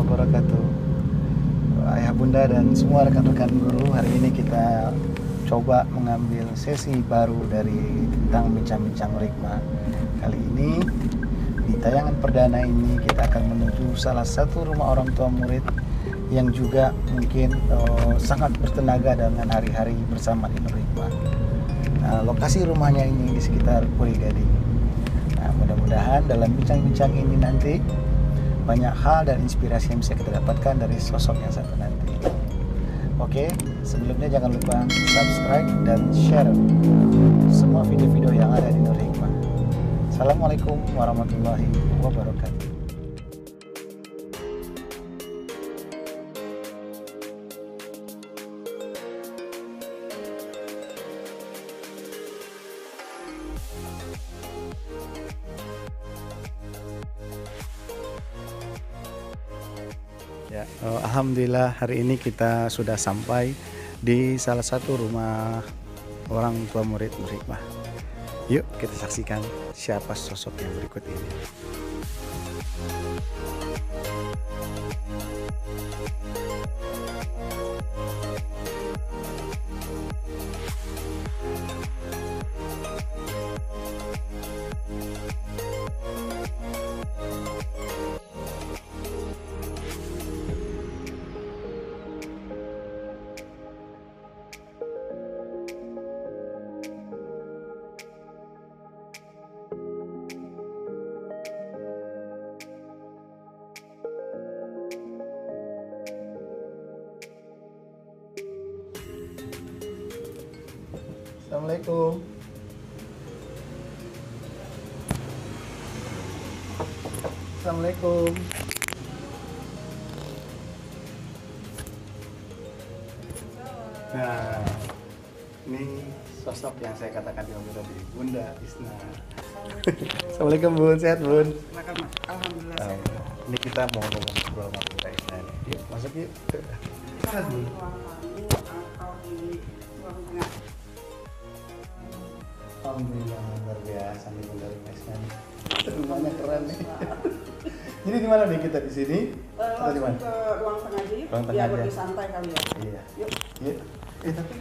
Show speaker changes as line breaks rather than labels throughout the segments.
wabarakatuh. Ayah bunda dan semua rekan-rekan guru, hari ini kita coba mengambil sesi baru dari tentang bincang-bincang hikmah. Kali ini di tayangan perdana ini kita akan menuju salah satu rumah orang tua murid yang juga mungkin sangat bertenaga dengan hari-hari bersama Nur Hikmah. Nah, lokasi rumahnya ini di sekitar Puri Gading. Nah, mudah-mudahan dalam bincang-bincang ini nanti banyak hal dan inspirasi yang bisa kita dapatkan dari sosok yang satu nanti. Oke, sebelumnya jangan lupa subscribe dan share semua video-video yang ada di Nur Hikmah. Assalamualaikum warahmatullahi wabarakatuh. Ya, alhamdulillah hari ini kita sudah sampai di salah satu rumah orang tua murid Nur Hikmah. Yuk kita saksikan siapa sosok yang berikut ini. Assalamualaikum. Assalamualaikum. Nah, ini sosok yang saya katakan di awal tadi, Bunda Isna. Assalamualaikum Bun, sehat Bun?
Alhamdulillah.
Ini kita mau ngobrol sama Bunda Isna. Yuk, masuk yuk. Sehat Bun? Alhamdulillah, luar biasa nih Bunda Isna. Rumahnya keren nih. Jadi di mana nih kita di sini? Atau di mana?
Ke ruang tengah aja,
Ruang tengah
biar
aja.
lebih santai kali ya.
Iya.
Yuk.
Yuk. Tapi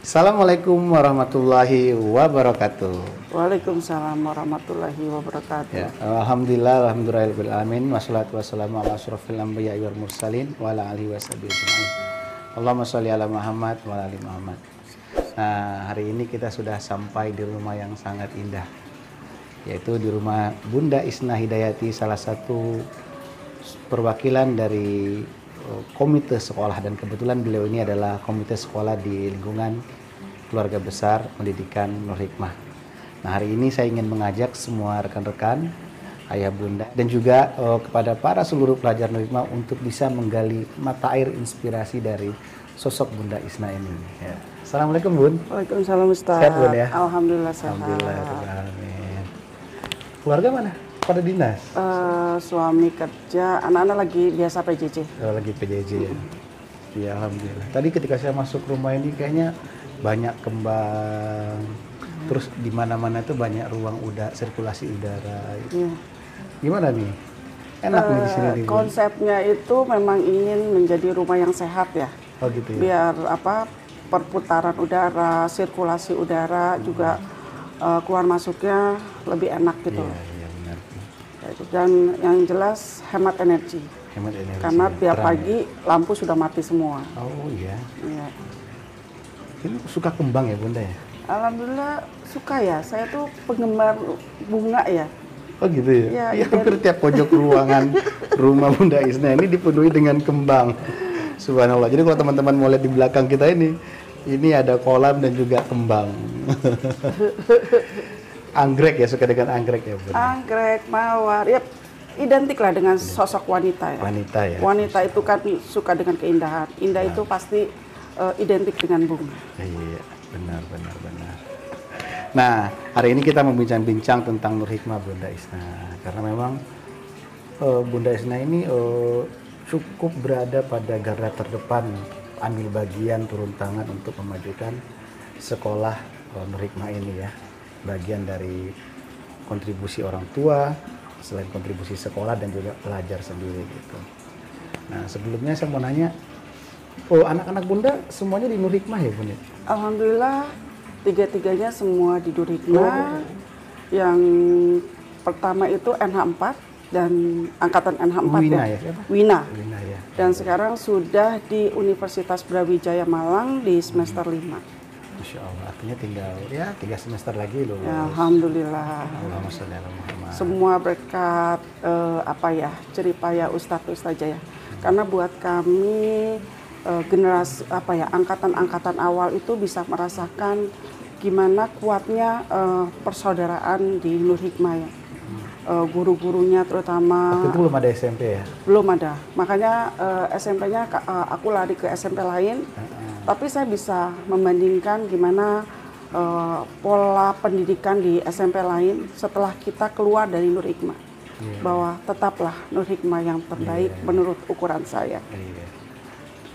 Assalamualaikum warahmatullahi wabarakatuh.
Waalaikumsalam warahmatullahi wabarakatuh.
Ya, alhamdulillah, alhamdulillahirobbilalamin, wassalatu wassalamu ala asyrofil anbiya'i wal mursalin wa ala alihi washabihi ajmain. Allahumma sholli ala Muhammad wa ala ali Muhammad. Nah, hari ini kita sudah sampai di rumah yang sangat indah, yaitu di rumah Bunda Isna Hidayati, salah satu perwakilan dari komite sekolah, dan kebetulan beliau ini adalah komite sekolah di lingkungan keluarga besar pendidikan Nur Hikmah. Nah, hari ini saya ingin mengajak semua rekan-rekan, ayah bunda, dan juga kepada para seluruh pelajar Nur Hikmah untuk bisa menggali mata air inspirasi dari sosok Bunda Isna ini. Ya. Assalamualaikum Bun.
Waalaikumsalam Ustaz.
Sehat Bun ya?
Alhamdulillah sehat.
Alhamdulillah. Keluarga mana? Pada dinas?
Suami kerja, anak-anak lagi biasa PJJ.
Oh, lagi PJJ ya? Iya, alhamdulillah. Tadi ketika saya masuk rumah ini kayaknya banyak kembang, terus di mana-mana itu banyak ruang sirkulasi udara.
Iya.
Gimana nih? Enak nih di sini nih, Bu?
Konsepnya itu memang ingin menjadi rumah yang sehat ya.
Oh gitu ya?
Biar perputaran udara, sirkulasi udara juga keluar masuknya lebih enak gitu.
Iya, iya benar.
Dan yang jelas hemat energi.
Hemat energi.
Karena
ya,
tiap
terang
pagi lampu sudah mati semua.
ya? Oh iya.
Iya.
Ini suka kembang ya Bunda ya?
Alhamdulillah suka ya. Saya tuh penggemar bunga ya.
Oh gitu ya?
Ya,
Iya, hampir tiap pojok ruangan rumah Bunda Isna ini dipenuhi dengan kembang. Subhanallah. Jadi kalau teman-teman mau lihat di belakang kita ini ada kolam dan juga kembang. Anggrek ya, suka dengan anggrek ya Bunda?
Anggrek, mawar, yep. identik lah dengan sosok wanita ya.
Wanita ya.
Wanita itu kan suka dengan keindahan. Indah itu pasti identik dengan bunga.
Iya, benar. Nah, hari ini kita membincang-bincang tentang Nur Hikmah Bunda Isna. Karena memang Bunda Isna ini cukup berada pada garda terdepan, ambil bagian turun tangan untuk memajukan sekolah Nur Hikmah ini ya. Bagian dari kontribusi orang tua, selain kontribusi sekolah dan juga pelajar sendiri gitu. Nah, sebelumnya saya mau nanya, anak-anak Bunda semuanya di Nur Hikmah ya, Bunda?
Alhamdulillah, tiga-tiganya semua di Nur Hikmah. Yang pertama itu NH4 dan angkatan NH4
Wina
ya.
Siapa?
Wina.
Wina ya.
Dan sekarang sudah di Universitas Brawijaya Malang di semester 5.
Masya Allah, artinya tinggal ya 3 semester lagi loh.
Ya, alhamdulillah.
Allahumma sholli ala Muhammad.
Semua berkat jeripaya Ustadz Ustazah ya. Karena buat kami generasi angkatan-angkatan awal itu bisa merasakan gimana kuatnya persaudaraan di Nur Hikmah ya. Guru-gurunya terutama.
Waktu itu belum ada SMP ya?
Belum ada. Makanya SMP-nya aku lari ke SMP lain. Tapi saya bisa membandingkan gimana pola pendidikan di SMP lain setelah kita keluar dari Nur Hikmah. Bahwa tetaplah Nur Hikmah yang terbaik menurut ukuran saya.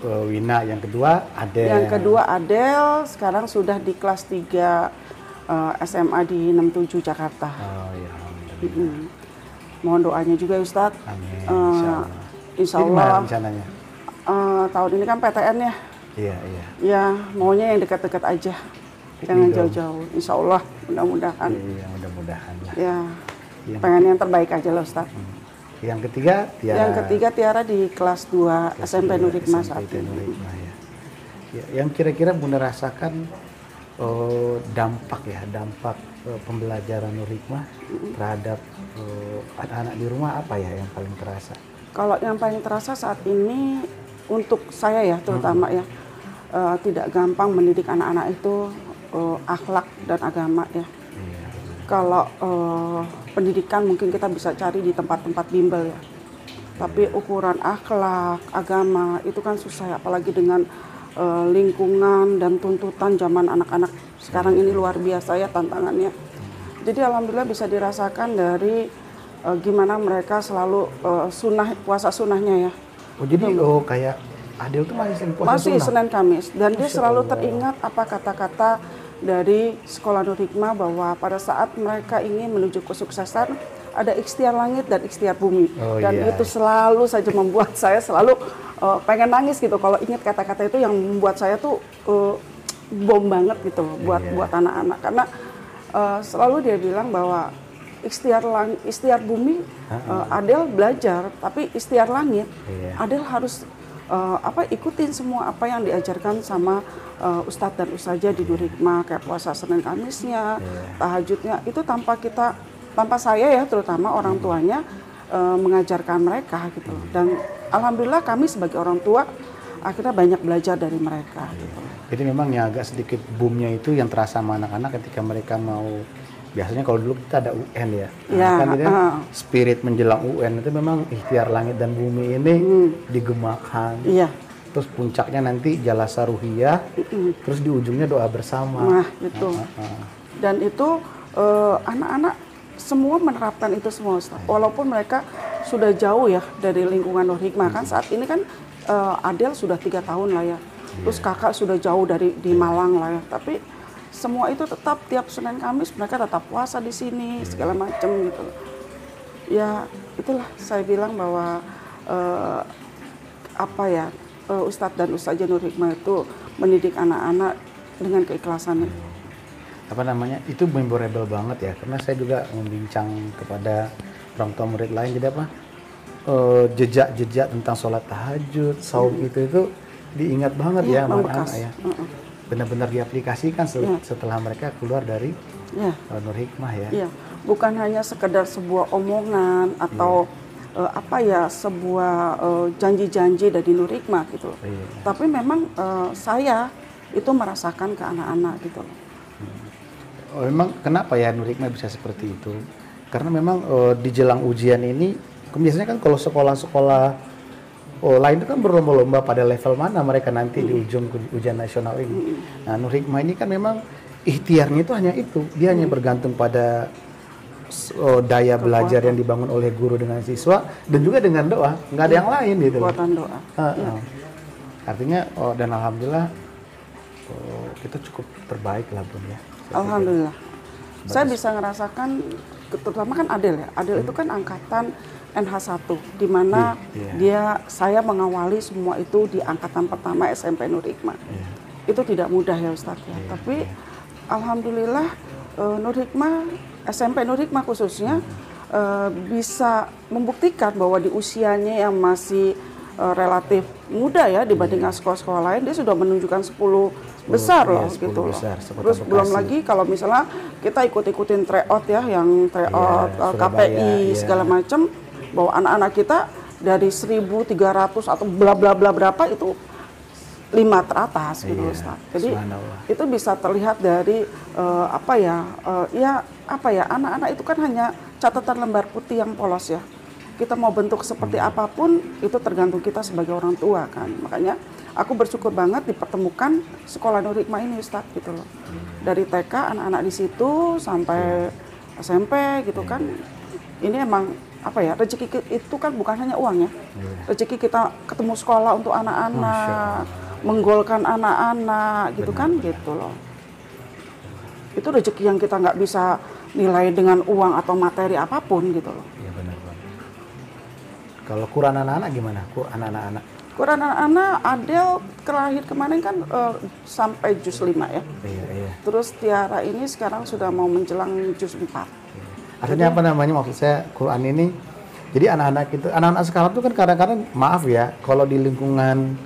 Wina yang kedua Adel.
Yang kedua Adel, sekarang sudah di kelas 3 SMA di 67 Jakarta.
Oh ya, alhamdulillah.
Mohon doanya juga Ustadz.
Amin.
Insya
Ini
Allah.
gimana rencananya?
Tahun ini kan PTN ya.
Iya.
Ya, maunya yang dekat-dekat aja. Jangan jauh-jauh. Insya Allah, mudah-mudahan.
Iya, mudah-mudahan lah.
Ya, pengen yang terbaik aja lah Ustadz.
Yang ketiga Tiara.
Yang ketiga Tiara di kelas 2 SMP Nur Hikmah saat
SMP Nur
ini.
Hikmah ya. Yang kira-kira Bunda rasakan dampak pembelajaran Nur Hikmah terhadap anak-anak di rumah apa ya yang paling terasa?
Kalau yang paling terasa saat ini untuk saya ya terutama ya tidak gampang mendidik anak-anak itu akhlak dan agama ya. Kalau pendidikan mungkin kita bisa cari di tempat-tempat bimbel ya. Tapi ukuran akhlak, agama itu kan susah ya, apalagi dengan lingkungan dan tuntutan zaman anak-anak sekarang ini luar biasa ya tantangannya. Jadi alhamdulillah bisa dirasakan dari gimana mereka selalu puasa sunnahnya ya.
Oh jadi kayak Adel tuh masih puasa
masih
sunnah?
Senin Kamis dan dia selalu
Allah.
teringat apa kata-kata dari sekolah Nur Hikmah bahwa pada saat mereka ingin menuju kesuksesan ada ikhtiar langit dan ikhtiar bumi. Dan itu selalu saja membuat saya selalu pengen nangis gitu kalau ingat kata-kata itu yang membuat saya tuh bom banget gitu buat anak-anak karena selalu dia bilang bahwa ikhtiar bumi Adel belajar tapi ikhtiar langit Adel harus ikutin semua apa yang diajarkan sama Ustadz dan Ustazah di Nur Hikmah kayak puasa Senin Kamisnya, tahajudnya itu tanpa saya ya terutama orang tuanya mengajarkan mereka gitu. Dan alhamdulillah kami sebagai orang tua akhirnya banyak belajar dari mereka. Gitu.
Jadi memang yang agak sedikit boomnya itu yang terasa sama anak-anak ketika mereka mau biasanya kalau dulu kita ada UN ya, spirit menjelang UN itu memang ikhtiar langit dan bumi ini digemakan. Terus puncaknya nanti jalasa ruhiyah, terus di ujungnya doa bersama.
Nah, itu. Dan itu anak-anak semua menerapkan itu semua, Ustaz. Walaupun mereka sudah jauh ya dari lingkungan Nur Hikmah kan saat ini kan Adel sudah 3 tahun lah ya. Terus kakak sudah jauh di Malang lah ya. Tapi semua itu tetap tiap Senin Kamis mereka tetap puasa di sini segala macam gitu. Ya itulah saya bilang bahwa Ustadz dan Ustazah Nur Hikmah itu mendidik anak-anak dengan keikhlasan.
Itu memorable banget ya karena saya juga membincang kepada orang tua murid lain jadi jejak-jejak tentang sholat tahajud, saum itu diingat banget ya sama anak-anak ya. Benar-benar diaplikasikan setelah mereka keluar dari Nur Hikmah ya. Bukan hanya sekedar sebuah omongan atau
sebuah janji-janji dari Nur Hikmah gitu. Tapi memang saya itu merasakan ke anak-anak gitu.
Memang kenapa ya Nur Hikmah bisa seperti itu? Karena memang di jelang ujian ini Biasanya kan kalau sekolah-sekolah lain itu kan berlomba-lomba pada level mana mereka nanti di ujung ujian nasional ini. Nah, Nur Hikmah ini kan memang ikhtiarnya itu hanya itu, dia hanya bergantung pada daya belajar yang dibangun oleh guru dengan siswa dan juga dengan doa, nggak ada yang lain gitu.
Kekuatan doa.
Artinya dan alhamdulillah kita cukup terbaik lah Bun ya.
Alhamdulillah. Saya bisa ngerasakan, terutama kan Adel ya. Adel itu kan angkatan NH1, di mana saya mengawali semua itu di angkatan pertama SMP Nur Hikmah. Itu tidak mudah ya Ustadz ya. Tapi alhamdulillah Nur Hikmah, SMP Nur Hikmah khususnya bisa membuktikan bahwa di usianya yang masih relatif muda ya dibandingkan sekolah-sekolah lain, dia sudah menunjukkan 10 besar loh gitu loh. Terus belum lagi kalau misalnya kita ikut-ikutin tryout ya, yang tryout KPI segala macam, bahwa anak-anak kita dari 1.300 atau bla bla bla berapa itu 5 teratas gitu Ustaz. Jadi itu bisa terlihat dari anak-anak itu kan hanya catatan lembar putih yang polos ya. Kita mau bentuk seperti apapun itu tergantung kita sebagai orang tua kan. Makanya aku bersyukur banget dipertemukan sekolah Nur Hikmah ini Ustaz gitu loh. Dari TK anak-anak di situ sampai SMP gitu kan. Ini emang rezeki itu kan bukan hanya uang ya. Rezeki kita ketemu sekolah untuk anak-anak, menggolkan anak-anak gitu kan gitu loh. Itu rezeki yang kita nggak bisa nilai dengan uang atau materi apapun gitu loh.
Iya benar banget. Kalau Quran anak-anak gimana?
Quran anak-anak Adel terakhir kemarin kan sampai juz 5 ya. Iya. Terus Tiara ini sekarang sudah mau menjelang juz 4.
Artinya maksud saya Quran ini, jadi anak-anak sekarang tuh kan kadang-kadang maaf ya, kalau di lingkungan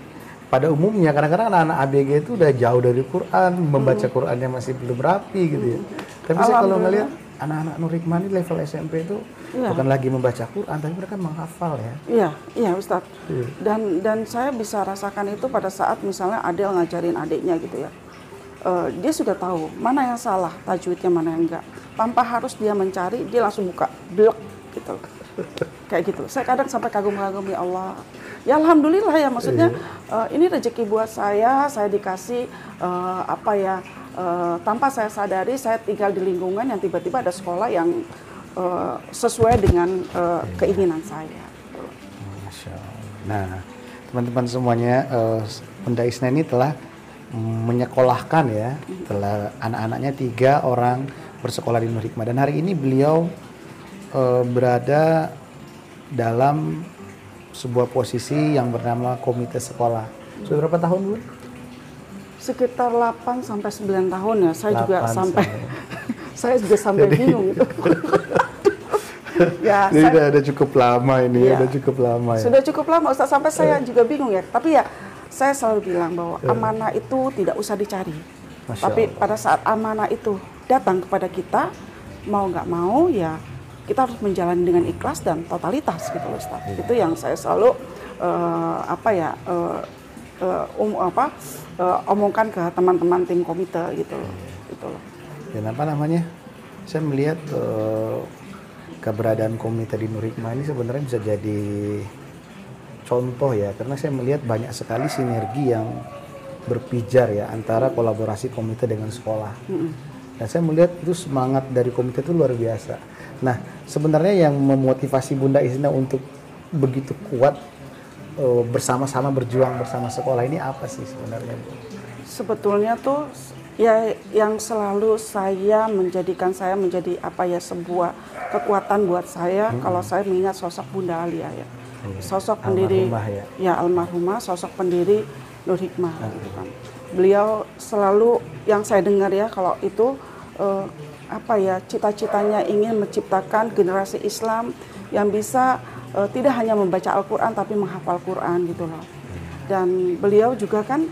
pada umumnya kadang-kadang anak-anak ABG itu udah jauh dari Quran, membaca Qurannya masih belum rapi gitu ya. Tapi saya kalau ngelihat anak-anak Nur Hikmah ini level SMP itu bukan lagi membaca Quran, tapi mereka menghafal ya.
Iya Ustadz. Dan saya bisa rasakan itu pada saat misalnya Adel ngajarin adiknya gitu ya. Dia sudah tahu mana yang salah, tajwidnya mana yang enggak. Tanpa harus dia mencari, dia langsung buka blok gitu. Kayak gitu. Saya kadang sampai kagum-kagum, ya Allah. Ya alhamdulillah ya, maksudnya ini rezeki buat saya dikasih tanpa saya sadari saya tinggal di lingkungan yang tiba-tiba ada sekolah yang sesuai dengan keinginan saya.
Masya Allah. Nah, teman-teman semuanya, Bunda Isna ini telah menyekolahkan ya, telah anak-anaknya 3 orang bersekolah di Nur Hikmah, dan hari ini beliau berada dalam sebuah posisi yang bernama komite sekolah. Sudah berapa tahun, Bu?
Sekitar 8 sampai 9 tahun ya. Saya juga sampai saya juga sampai bingung gitu.
Ya, jadi udah cukup lama ini ya, udah cukup lama ya.
Sudah cukup lama Ustaz, sampai saya juga bingung ya. Tapi ya saya selalu bilang bahwa amanah itu tidak usah dicari. Tapi pada saat amanah itu datang kepada kita, mau nggak mau ya kita harus menjalani dengan ikhlas dan totalitas gitu loh Ustaz. Itu yang saya selalu omongkan ke teman-teman tim komite gitu loh.
Dan saya melihat keberadaan komite di Nur Hikmah ini sebenarnya bisa jadi contoh ya, karena saya melihat banyak sekali sinergi yang berpijar ya antara kolaborasi komite dengan sekolah. Dan saya melihat itu semangat dari komite itu luar biasa. Nah, sebenarnya yang memotivasi Bunda Isna untuk begitu kuat bersama-sama berjuang bersama sekolah ini apa sih sebenarnya, Bu?
Sebetulnya tuh ya yang selalu menjadikan saya menjadi sebuah kekuatan buat saya kalau saya mengingat sosok Bunda Alia ya. Sosok pendiri almarhumah, sosok pendiri Nur Hikmah gitu kan. Beliau selalu yang saya dengar ya kalau itu cita-citanya ingin menciptakan generasi Islam yang bisa tidak hanya membaca Al-Quran tapi menghafal Quran gitu loh. Dan beliau juga kan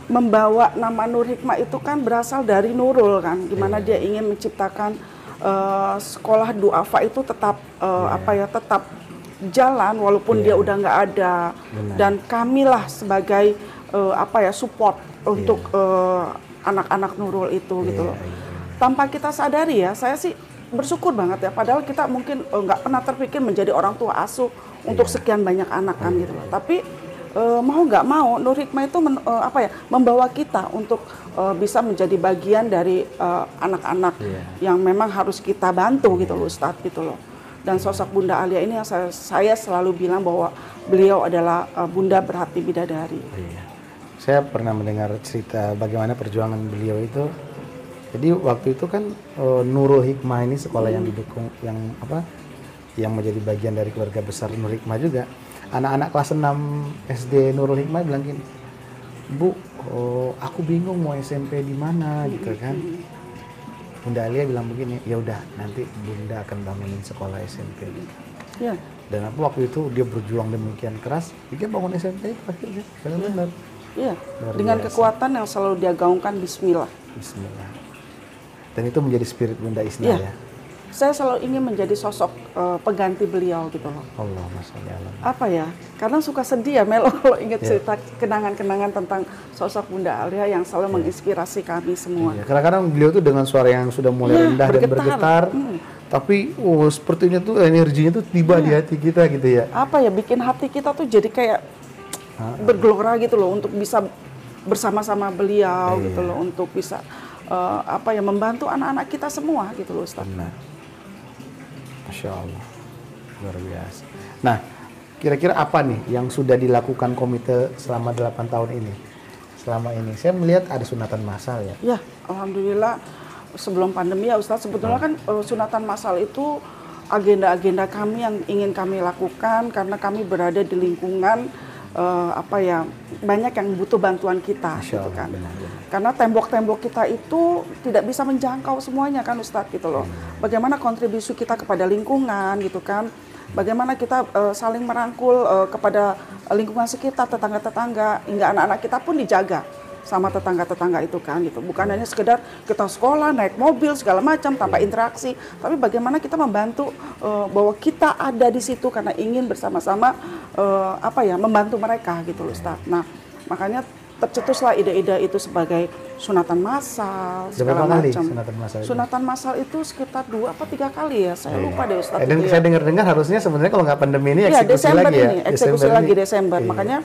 membawa nama Nur Hikmah itu kan berasal dari Nurul kan, gimana dia ingin menciptakan sekolah duafa itu tetap tetap jalan walaupun dia udah nggak ada. Dan kamilah sebagai support untuk anak-anak Nurul itu gitu loh. Tanpa kita sadari ya, saya sih bersyukur banget ya. Padahal kita mungkin nggak pernah terpikir menjadi orang tua asuh untuk sekian banyak anak kan gitu loh. Tapi mau nggak mau Nur Hikmah itu membawa kita untuk bisa menjadi bagian dari anak-anak yang memang harus kita bantu gitu loh Ustadz gitu loh. Dan sosok Bunda Alia ini yang saya selalu bilang bahwa beliau adalah bunda berhati bidadari.
Saya pernah mendengar cerita bagaimana perjuangan beliau itu. Jadi waktu itu kan Nurul Hikmah ini sekolah yang didukung, yang menjadi bagian dari keluarga besar Nur Hikmah juga. Anak-anak kelas 6 SD Nurul Hikmah bilang gini, Bu, aku bingung mau SMP di mana gitu kan. Bunda Alia bilang begini, ya udah nanti Bunda akan bangunin sekolah SMP.
Ya.
Dan waktu itu dia berjuang demikian keras, dia bangun SMP itu akhirnya benar-benar.
Iya. Dengan kekuatan yang selalu dia gaungkan Bismillah.
Bismillah. Dan itu menjadi spirit Bunda Isna ya.
Saya selalu ingin menjadi sosok pengganti beliau gitu loh.
Allah, Masya Allah.
Apa ya? Karena suka sedih ya Melo kalau ingat cerita kenangan-kenangan tentang sosok Bunda Alia yang selalu menginspirasi kami semua.
Kadang-kadang beliau tuh dengan suara yang sudah mulai rendah dan bergetar, tapi sepertinya tuh energinya tuh tiba di hati kita gitu ya.
Apa ya? Bikin hati kita tuh jadi kayak bergelora gitu loh untuk bisa bersama-sama beliau gitu loh, untuk bisa membantu anak-anak kita semua gitu loh Ustaz.
Benar. Masya Allah, luar biasa. Nah, kira-kira apa nih yang sudah dilakukan komite selama 8 tahun ini? Selama ini, saya melihat ada sunatan massal ya?
Ya, Alhamdulillah sebelum pandemi ya Ustaz, sebetulnya kan sunatan massal itu agenda-agenda kami yang ingin kami lakukan karena kami berada di lingkungan banyak yang butuh bantuan kita gitu kan. Benar. Karena tembok-tembok kita itu tidak bisa menjangkau semuanya kan Ustadz gitu loh. Bagaimana kontribusi kita kepada lingkungan gitu kan. Bagaimana kita saling merangkul kepada lingkungan sekitar, tetangga-tetangga, hingga anak-anak kita pun dijaga sama tetangga-tetangga itu kan gitu. Bukan hanya sekedar kita sekolah, naik mobil segala macam tanpa interaksi, tapi bagaimana kita membantu bahwa kita ada di situ karena ingin bersama-sama membantu mereka gitu loh Ustaz. Nah, makanya tercetuslah ide-ide itu sebagai sunatan massal segala macam. Sunatan massal itu sekitar 2 atau 3 kali ya, saya lupa deh Ustaz.
Dan saya dengar-dengar harusnya sebenarnya kalau nggak pandemi ini eksekusi lagi ya.
Eksekusi lagi Desember. Makanya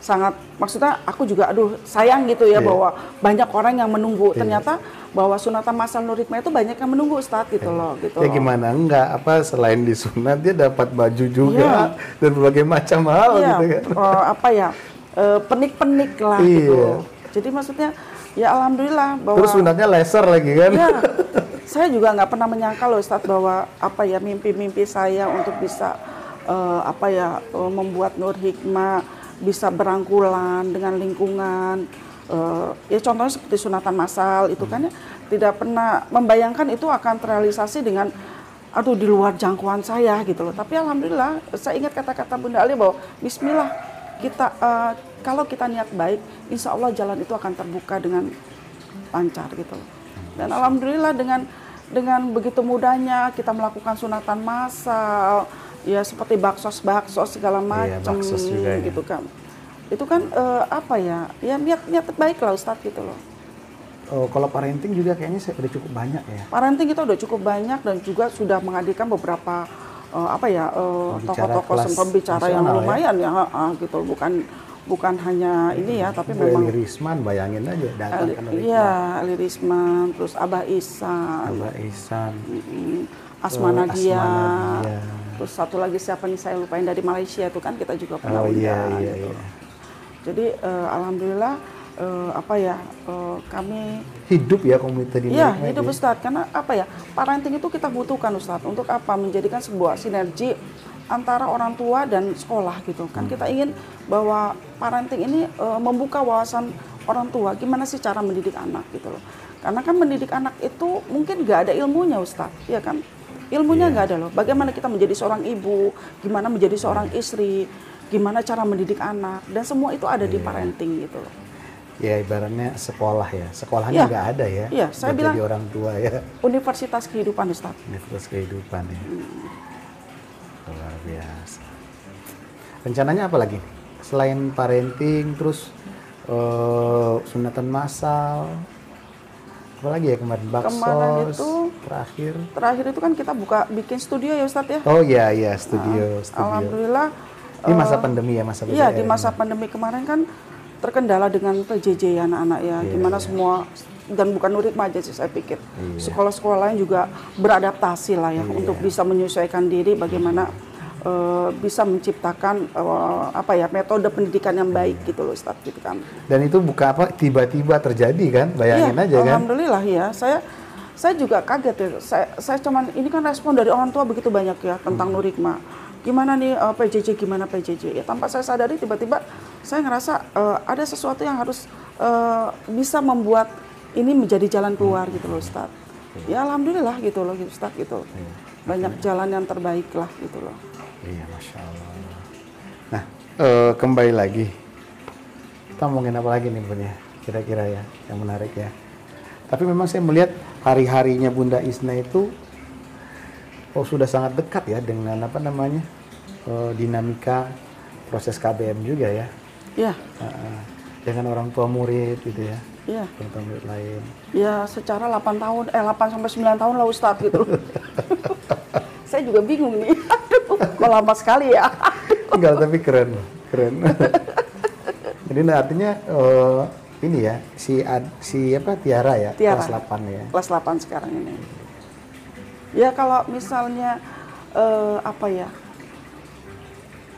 sangat, maksudnya aku juga sayang gitu ya bahwa banyak orang yang menunggu. Ternyata bahwa sunatan massal Nur Hikmah itu banyak yang menunggu Ustadz gitu loh gitu.
Ya gimana enggak, selain disunat dia dapat baju juga dan berbagai macam hal gitu kan. Penik-penik lah gitu. Jadi maksudnya ya alhamdulillah bahwa terus sunatnya laser lagi kan.
Ya, saya juga nggak pernah menyangka loh Ustadz bahwa mimpi-mimpi saya untuk bisa membuat Nur Hikmah bisa berangkulan dengan lingkungan, contohnya seperti sunatan massal itu kan ya, tidak pernah membayangkan itu akan terrealisasi dengan di luar jangkauan saya gitu loh. Tapi alhamdulillah saya ingat kata-kata Bunda Alia bahwa Bismillah kita kalau kita niat baik, insya Allah jalan itu akan terbuka dengan lancar gitu loh. Dan alhamdulillah dengan begitu mudahnya kita melakukan sunatan massal. Ya seperti baksos segala macam gitu kan. Itu kan niat baik lah Ustadz gitu loh.
Kalau parenting juga kayaknya udah cukup banyak ya.
Parenting kita udah cukup banyak dan juga sudah menghadirkan beberapa tokoh-tokoh pembicara yang lumayan ya gitu, bukan hanya ini ya, tapi memang
Ali Risman, bayangin aja datang kan.
Iya, Ali Risman, terus Abah Ihsan. Asma Nadia. Terus satu lagi siapa nih saya lupain dari Malaysia itu kan kita juga pernah undang gitu. Jadi alhamdulillah kami
hidup ya komite di
Iya, hidup Ustadz, karena parenting itu kita butuhkan Ustadz untuk menjadikan sebuah sinergi antara orang tua dan sekolah gitu kan. Kita ingin bahwa parenting ini membuka wawasan orang tua gimana sih cara mendidik anak gitu loh. Karena kan mendidik anak itu mungkin nggak ada ilmunya Ustadz, ya kan? Ilmunya nggak ada loh. Bagaimana kita menjadi seorang ibu, gimana menjadi seorang istri, gimana cara mendidik anak, dan semua itu ada di parenting gitu loh.
Ya ibaratnya sekolah ya, sekolahnya nggak ada ya.
Iya, saya bilang
jadi orang tua ya.
Universitas kehidupan Ustaz.
Universitas kehidupan ya. Luar biasa. Rencananya apa lagi? Selain parenting, terus sunatan massal, Apalagi ya kemarin
Kemarin itu terakhir itu kan kita bikin studio ya Ustadz ya.
Oh iya studio.
Alhamdulillah.
Ini masa pandemi ya, masa
Iya, di masa pandemi kemarin kan terkendala dengan PJJ ya anak-anak ya. Gimana semua, dan bukan Nur Hikmah aja sih saya pikir. Sekolah-sekolah lain juga beradaptasi lah ya untuk bisa menyesuaikan diri bagaimana bisa menciptakan metode pendidikan yang baik gitu loh Ustadz gitu kan.
Dan itu bukan tiba-tiba terjadi kan, bayangin aja kan.
Alhamdulillah ya, saya juga kaget ya. Saya cuman ini kan respon dari orang tua begitu banyak ya tentang Nur Hikmah. Gimana nih PJJ, gimana PJJ? Ya tanpa saya sadari tiba-tiba saya ngerasa ada sesuatu yang harus bisa membuat ini menjadi jalan keluar gitu loh Ustadz. Ya alhamdulillah gitu loh Ustadz gitu. Banyak jalan yang terbaik lah gitu loh.
Iya, Masya Allah. Nah, kembali lagi. Kita ngomongin apa lagi nih Bun ya? Kira-kira ya, yang menarik ya. Tapi memang saya melihat hari-harinya Bunda Isna itu sudah sangat dekat ya dengan dinamika proses KBM juga ya.
Iya.
Dengan orang tua murid gitu ya.
Iya.
Orang tua murid lain.
Ya, secara 8 sampai 9 tahun lah Ustadz gitu. Saya juga bingung nih. Aduh, kok lama sekali ya.
Enggak, tapi keren. Jadi artinya ini ya, Tiara ya, kelas 8 ya.
Kelas 8 sekarang ini. Ya kalau misalnya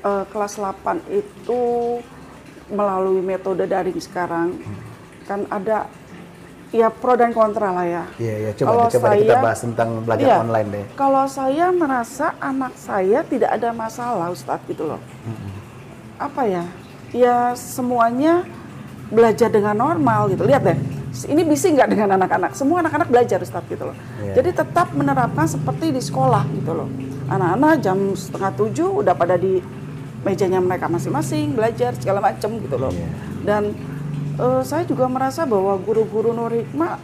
kelas 8 itu melalui metode daring sekarang kan ada ya pro dan kontra lah ya. Iya,
coba kita bahas tentang belajar online deh.
Kalau saya merasa anak saya tidak ada masalah Ustadz gitu loh. Ya semuanya belajar dengan normal gitu. Lihat deh, ini bising nggak dengan anak-anak? Semua anak-anak belajar Ustadz gitu loh. Jadi tetap menerapkan seperti di sekolah gitu loh. Anak-anak jam 6:30 udah pada di mejanya mereka masing-masing belajar segala macam gitu loh. Dan saya juga merasa bahwa guru-guru Nur Hikmah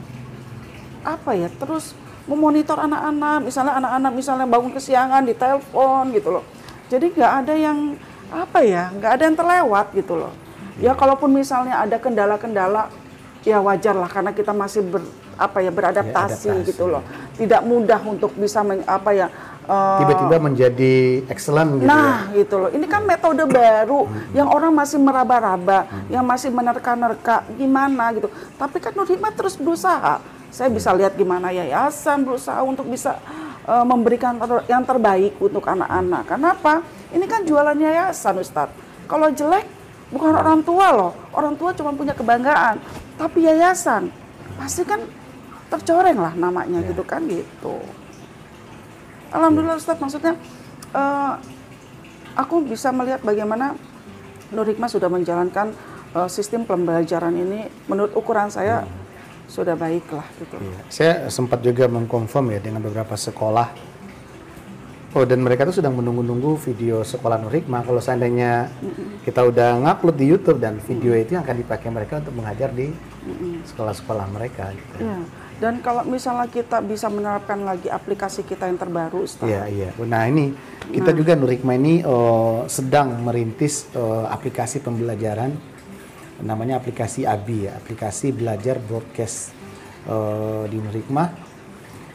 terus memonitor anak-anak, misalnya anak-anak bangun kesiangan di telepon gitu loh. Jadi nggak ada yang nggak ada yang terlewat gitu loh. Ya kalaupun misalnya ada kendala-kendala ya wajar lah karena kita masih beradaptasi gitu loh. Tidak mudah untuk bisa
tiba-tiba menjadi excellent gitu.
Nah, gitu loh. Ini kan metode baru yang orang masih meraba-raba, yang masih menerka-nerka gimana gitu. Tapi kan Nur Hikmah terus berusaha. Saya bisa lihat gimana yayasan berusaha untuk bisa memberikan yang terbaik untuk anak-anak. Kenapa? Ini kan jualan yayasan, Ustadz. Kalau jelek bukan orang tua loh. Orang tua cuma punya kebanggaan. Tapi yayasan pasti kan tercoreng lah namanya gitu kan gitu. Alhamdulillah Ustadz, maksudnya aku bisa melihat bagaimana Nur Hikmah sudah menjalankan sistem pembelajaran ini menurut ukuran saya sudah baik lah gitu.
Saya sempat juga mengkonfirm ya dengan beberapa sekolah. Dan mereka tuh sedang menunggu-nunggu video sekolah Nur Hikmah. Kalau seandainya kita udah ngupload di YouTube dan video itu yang akan dipakai mereka untuk mengajar di sekolah-sekolah mereka. Gitu.
Iya. Dan kalau misalnya kita bisa menerapkan lagi aplikasi kita yang terbaru, Ustaz.
Iya. Nah ini kita juga Nur Hikmah ini sedang merintis aplikasi pembelajaran, namanya aplikasi ABI ya, aplikasi belajar broadcast di Nur Hikmah.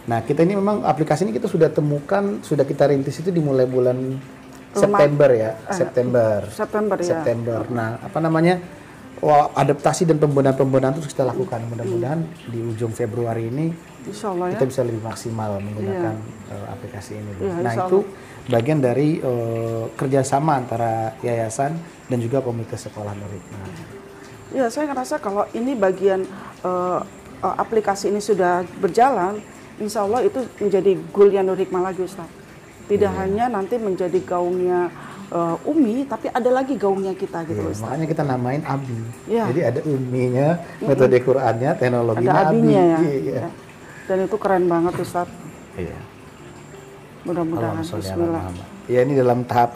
Nah kita ini memang aplikasi ini kita sudah temukan, sudah kita rintis itu dimulai bulan September ya, September. Nah adaptasi dan pembenahan terus kita lakukan. Mudah-mudahan di ujung Februari ini
Insyaallah
kita bisa lebih maksimal menggunakan aplikasi ini. Nah itu bagian dari kerjasama antara yayasan dan juga komite sekolah Nur Hikmah.
Ya, saya ngerasa kalau ini bagian aplikasi ini sudah berjalan, insya Allah itu menjadi goalnya Nur Hikmah lagi, Ustaz. Tidak hanya nanti menjadi gaungnya Umi, tapi ada lagi gaungnya kita gitu loh.
Makanya kita namain ABI. Jadi ada Uminya, metode Qur'annya, teknologinya
ada ABI-nya
ABI.
Ya. Dan itu keren banget Ustaz.
Iya.
Mudah-mudahan bismillah.
Ya ini dalam tahap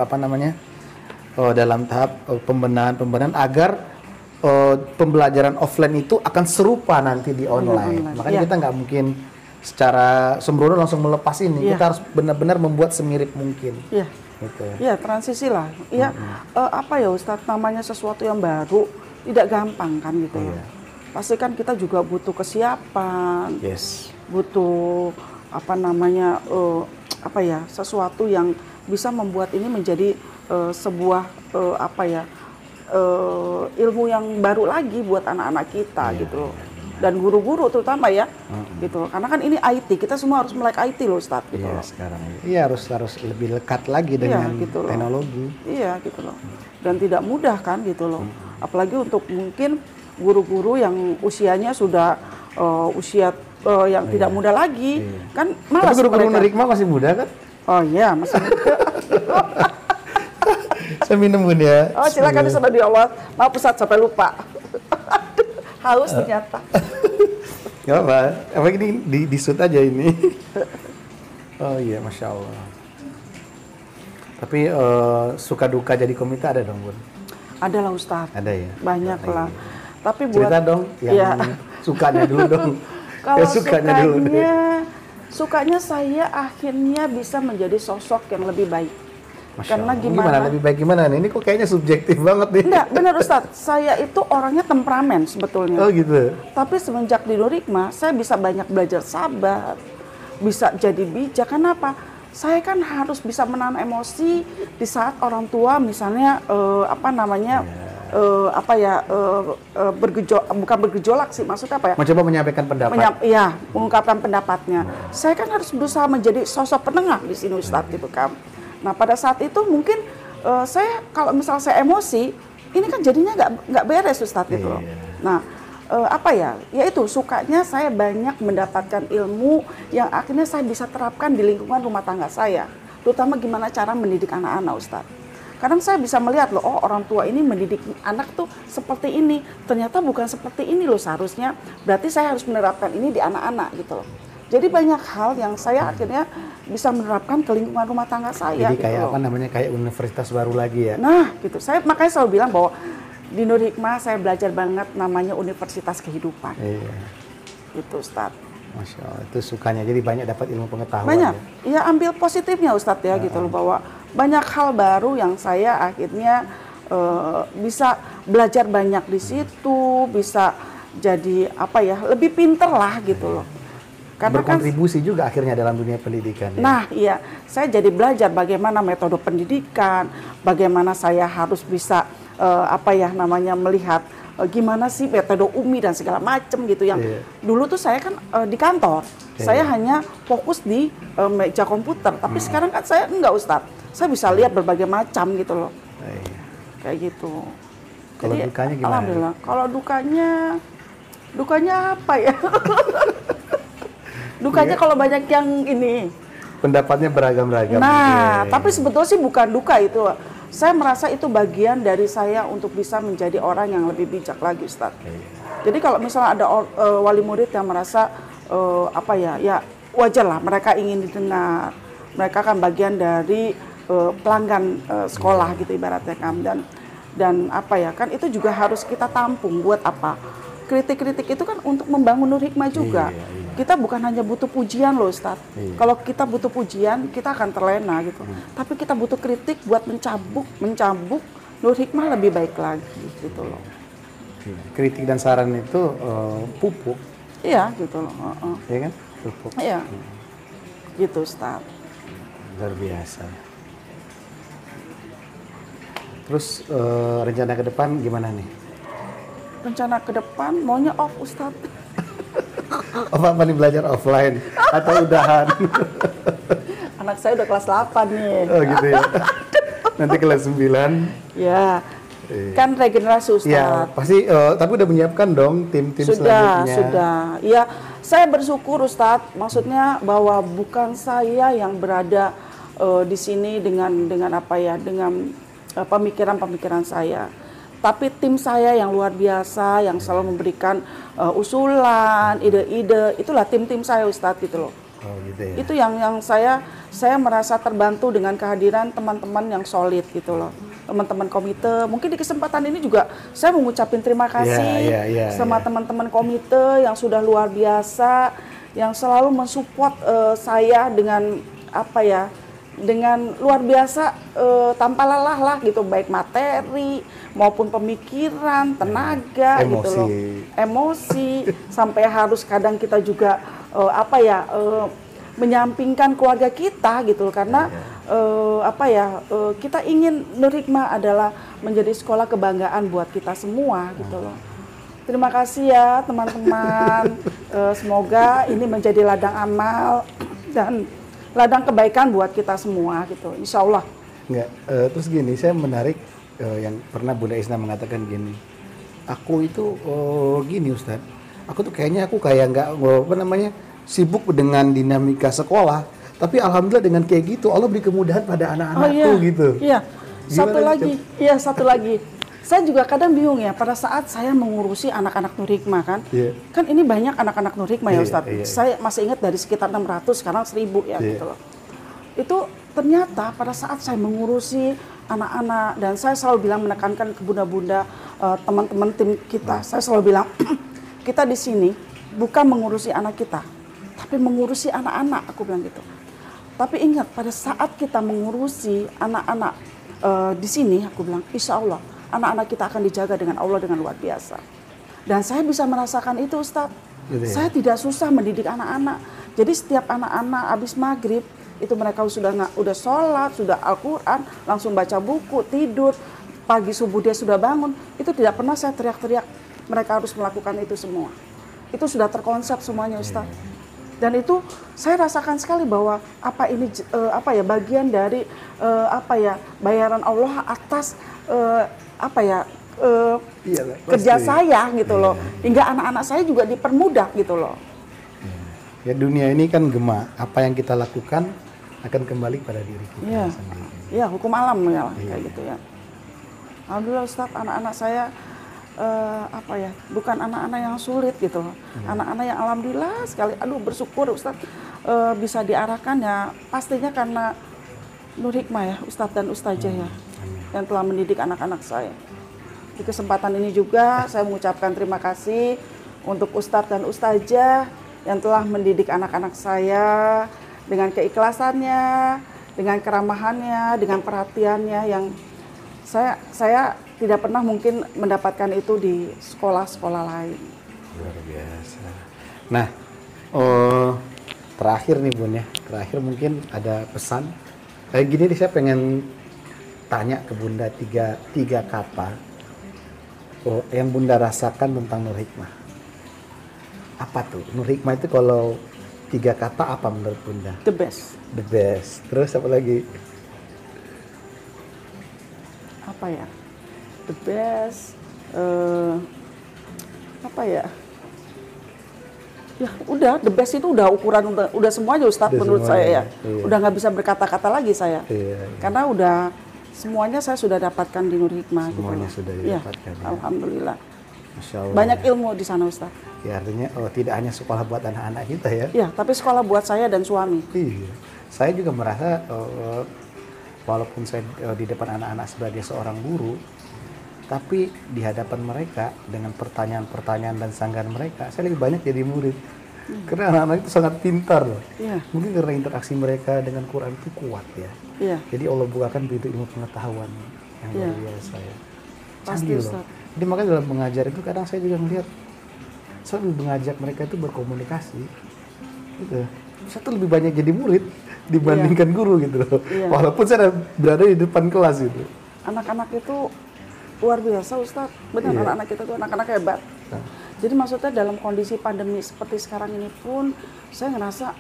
dalam tahap pembenahan agar pembelajaran offline itu akan serupa nanti di online. Makanya kita nggak mungkin secara sembrono langsung melepas ini. Kita harus benar-benar membuat semirip mungkin.
Iya. Gitu. Ya transisi lah. Ya Ustadz, namanya sesuatu yang baru tidak gampang kan gitu. pasti kan kita juga butuh kesiapan,
Yes.
butuh apa namanya sesuatu yang bisa membuat ini menjadi sebuah ilmu yang baru lagi buat anak-anak kita gitu loh. Dan guru-guru terutama ya, gitu. Karena kan ini IT, kita semua harus melek IT loh, Ustadz. Gitu loh.
Sekarang iya harus lebih lekat lagi dengan
gitu
teknologi.
Iya gitu loh. Dan tidak mudah kan gitu loh. Apalagi untuk mungkin guru-guru yang usianya sudah yang tidak muda lagi, kan malas.
Tapi guru-guru Nerikma masih muda kan?
Oh iya masih muda.
Saya minum Bun ya.
Oh silakan di Allah. Maaf Ustadz sampai lupa. Haus ternyata.
Gak apa, apa ini di shoot aja ini. Oh iya, Masya Allah. Tapi suka duka jadi komite ada dong Bun?
Ada lah Ustadz.
Ada ya?
Banyak lah. Tapi
cerita dong yang sukanya dulu dong.
Kalau sukanya saya akhirnya bisa menjadi sosok yang lebih baik. Karena
gimana lebih baik gimana nih? Ini kok kayaknya subjektif banget nih.
Enggak, benar Ustadz. Saya itu orangnya temperamen sebetulnya.
Oh gitu.
Tapi semenjak di Nurikma, saya bisa banyak belajar sabar, bisa jadi bijak. Kenapa? Saya kan harus bisa menahan emosi di saat orang tua misalnya bukan bergejolak sih, maksudnya apa ya?
Mencoba menyampaikan pendapat.
Mengungkapkan pendapatnya. Saya kan harus berusaha menjadi sosok penengah di sini Ustadz gitu kan. Nah pada saat itu mungkin saya kalau misal saya emosi, ini kan jadinya nggak beres Ustadz gitu loh. Nah yaitu sukanya saya banyak mendapatkan ilmu yang akhirnya saya bisa terapkan di lingkungan rumah tangga saya, terutama gimana cara mendidik anak-anak Ustadz. Kadang saya bisa melihat loh, oh orang tua ini mendidik anak tuh seperti ini, ternyata bukan seperti ini loh seharusnya, berarti saya harus menerapkan ini di anak-anak gitu loh. Jadi banyak hal yang saya akhirnya bisa menerapkan ke lingkungan rumah tangga saya.
Jadi kayak kayak universitas baru lagi ya.
Nah gitu, saya makanya selalu bilang bahwa di Nur Hikmah saya belajar banget namanya universitas kehidupan. Iya. Itu Ustadz.
Masya Allah, itu sukanya. Jadi banyak dapat ilmu pengetahuan.
Banyak, ya ambil positifnya Ustadz ya gitu loh, bahwa banyak hal baru yang saya akhirnya bisa belajar banyak di situ, bisa jadi lebih pinter lah gitu loh.
Karena berkontribusi juga akhirnya dalam dunia pendidikan. Ya?
Nah iya, saya jadi belajar bagaimana metode pendidikan, bagaimana saya harus bisa melihat gimana sih metode UMI dan segala macam gitu yang dulu tuh saya kan di kantor, saya hanya fokus di meja komputer, tapi sekarang kan saya enggak Ustadz, saya bisa lihat berbagai macam gitu loh, kayak gitu.
Kalau dukanya gimana?
Alhamdulillah. Kalau dukanya apa ya? Dukanya kalau banyak yang ini.
Pendapatnya beragam-ragam.
Nah, tapi sebetulnya sih bukan duka itu. Saya merasa itu bagian dari saya untuk bisa menjadi orang yang lebih bijak lagi, Ustadz. Jadi kalau misalnya ada wali murid yang merasa wajar lah, mereka ingin didengar. Mereka kan bagian dari pelanggan sekolah gitu ibaratnya kan. Dan kan itu juga harus kita tampung buat apa? Kritik-kritik itu kan untuk membangun Nur Hikmah juga. Kita bukan hanya butuh pujian loh Ustadz. Kalau kita butuh pujian, kita akan terlena gitu. Tapi kita butuh kritik buat mencabuk Nur Hikmah lebih baik lagi gitu loh.
Kritik dan saran itu pupuk.
Iya gitu loh.
Iya kan? Pupuk.
Iya. Gitu Ustadz.
Luar biasa. Terus rencana ke depan gimana nih?
Rencana ke depan maunya off Ustadz.
Apa nih, belajar offline atau udahan?
Anak saya udah kelas 8 nih.
Oh gitu ya. Nanti kelas 9.
Ya. Kan regenerasi Ustadz.
Ya, pasti tapi udah menyiapkan dong tim-tim selanjutnya.
Sudah. Ya, saya bersyukur Ustadz. Maksudnya bahwa bukan saya yang berada di sini dengan pemikiran-pemikiran saya. Tapi tim saya yang luar biasa, yang selalu memberikan usulan, ide-ide, itulah tim-tim saya Ustadz gitu loh.
Oh, gitu ya.
Itu yang saya merasa terbantu dengan kehadiran teman-teman yang solid gitu loh. Teman-teman komite, mungkin di kesempatan ini juga saya mengucapkan terima kasih sama teman-teman komite yang sudah luar biasa, yang selalu mensupport saya dengan dengan luar biasa tanpa lelah lah gitu, baik materi maupun pemikiran, tenaga
emosi.
gitu loh, emosi sampai harus kadang kita juga menyampingkan keluarga kita gitu loh, karena kita ingin Nur Hikmah adalah menjadi sekolah kebanggaan buat kita semua gitu loh. Terima kasih ya teman-teman. Semoga ini menjadi ladang amal dan ladang kebaikan buat kita semua gitu, insya Allah.
Enggak, terus gini, saya menarik yang pernah Bunda Isna mengatakan gini, aku itu gini Ustadz, aku tuh kayaknya kayak nggak sibuk dengan dinamika sekolah, tapi alhamdulillah dengan kayak gitu Allah beri kemudahan pada anak-anakku gitu.
Iya, satu lagi. Saya juga kadang bingung ya, pada saat saya mengurusi anak-anak Nur Hikmah kan, kan ini banyak anak-anak Nur Hikmah ya Ustadz. Saya masih ingat dari sekitar 600, sekarang 1000 ya gitu loh. Itu ternyata pada saat saya mengurusi anak-anak, dan saya selalu bilang menekankan ke bunda-bunda, teman-teman tim kita, saya selalu bilang, kita di sini bukan mengurusi anak kita, tapi mengurusi anak-anak, aku bilang gitu. Tapi ingat, pada saat kita mengurusi anak-anak di sini, aku bilang, insya Allah, anak-anak kita akan dijaga dengan Allah dengan luar biasa. Dan saya bisa merasakan itu Ustadz. Saya tidak susah mendidik anak-anak. Jadi setiap anak-anak habis maghrib, itu mereka udah sholat, sudah Al-Quran, langsung baca buku, tidur. Pagi subuh dia sudah bangun. Itu tidak pernah saya teriak-teriak. Mereka harus melakukan itu semua. Itu sudah terkonsep semuanya Ustadz. Dan itu saya rasakan sekali bahwa bagian dari bayaran Allah atas kerja saya gitu loh, hingga anak-anak saya juga dipermudah gitu loh.
Ya dunia ini kan gema, apa yang kita lakukan akan kembali pada diri kita sendiri.
Iya, hukum alam ya kayak gitu ya. Alhamdulillah Ustadz, anak-anak saya bukan anak-anak yang sulit gitu loh. Anak-anak yang alhamdulillah sekali, bersyukur Ustadz bisa diarahkan ya, pastinya karena Nur Hikmah ya, Ustadz dan Ustazah ya, yang telah mendidik anak-anak saya. Di kesempatan ini juga saya mengucapkan terima kasih untuk Ustadz dan Ustazah yang telah mendidik anak-anak saya dengan keikhlasannya, dengan keramahannya, dengan perhatiannya yang saya tidak pernah mungkin mendapatkan itu di sekolah-sekolah lain.
Luar biasa. Nah, terakhir nih Bun ya, terakhir mungkin ada pesan. Kayak gini nih, saya pengen tanya ke Bunda tiga kata yang Bunda rasakan tentang Nur Hikmah. Apa tuh? Nur Hikmah itu kalau 3 kata apa menurut Bunda?
The best.
The best. Terus apa lagi?
Apa ya? The best. Ya udah, the best itu udah ukuran, udah semuanya Ustadz menurut saya ya. Udah nggak bisa berkata-kata lagi saya. Karena udah semuanya saya sudah dapatkan di Nur Hikmah.
Semuanya gitu. Sudah didapatkan.
Ya, alhamdulillah.
Masya Allah.
Banyak ilmu di sana Ustadz.
Ya artinya tidak hanya sekolah buat anak-anak kita ya.
Iya, tapi sekolah buat saya dan suami.
Iya. Saya juga merasa walaupun saya di depan anak-anak sebagai seorang guru, tapi di hadapan mereka dengan pertanyaan-pertanyaan dan sanggahan mereka, saya lebih banyak jadi murid. Karena anak-anak itu sangat pintar loh. Mungkin karena interaksi mereka dengan Quran itu kuat ya. Jadi Allah bukakan pintu ilmu pengetahuan yang luar biasa ya.
Pasti Ustaz.
Jadi makanya dalam mengajar itu kadang saya juga melihat, saya lebih mengajak mereka itu berkomunikasi. Gitu. Saya tuh lebih banyak jadi murid dibandingkan guru gitu loh. Walaupun saya berada di depan kelas gitu.
Anak-anak itu luar biasa Ustadz, benar anak-anak kita tuh anak-anak hebat. Jadi maksudnya dalam kondisi pandemi seperti sekarang ini pun, saya ngerasa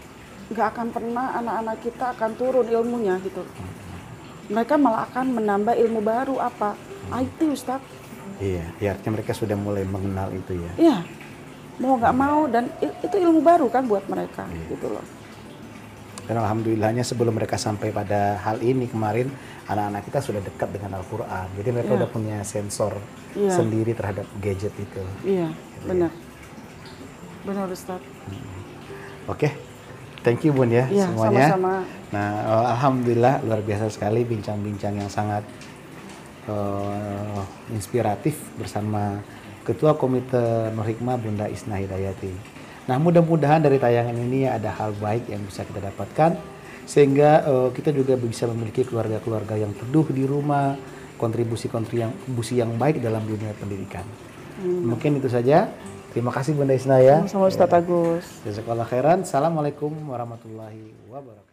nggak akan pernah anak-anak kita akan turun ilmunya gitu. Mereka malah akan menambah ilmu baru apa? IT Ustadz.
Iya, ya artinya mereka sudah mulai mengenal itu ya.
Iya, mau nggak mau, dan itu ilmu baru kan buat mereka gitu loh.
Dan alhamdulillahnya sebelum mereka sampai pada hal ini kemarin, anak-anak kita sudah dekat dengan Al-Quran. Jadi mereka udah punya sensor sendiri terhadap gadget itu.
Iya,
gitu
benar. Benar Ustaz.
Oke, thank you Bun ya semuanya.
Sama-sama.
Nah, alhamdulillah luar biasa sekali bincang-bincang yang sangat inspiratif bersama Ketua Komite Nur Hikmah Bunda Isna Hidayati. Nah, mudah-mudahan dari tayangan ini ada hal baik yang bisa kita dapatkan sehingga kita juga bisa memiliki keluarga-keluarga yang teduh di rumah, kontribusi yang baik dalam dunia pendidikan. Mungkin itu saja. Terima kasih Bunda Isna ya.
Sama Ustaz Agus.
Jazakallah khairan. Assalamualaikum warahmatullahi wabarakatuh.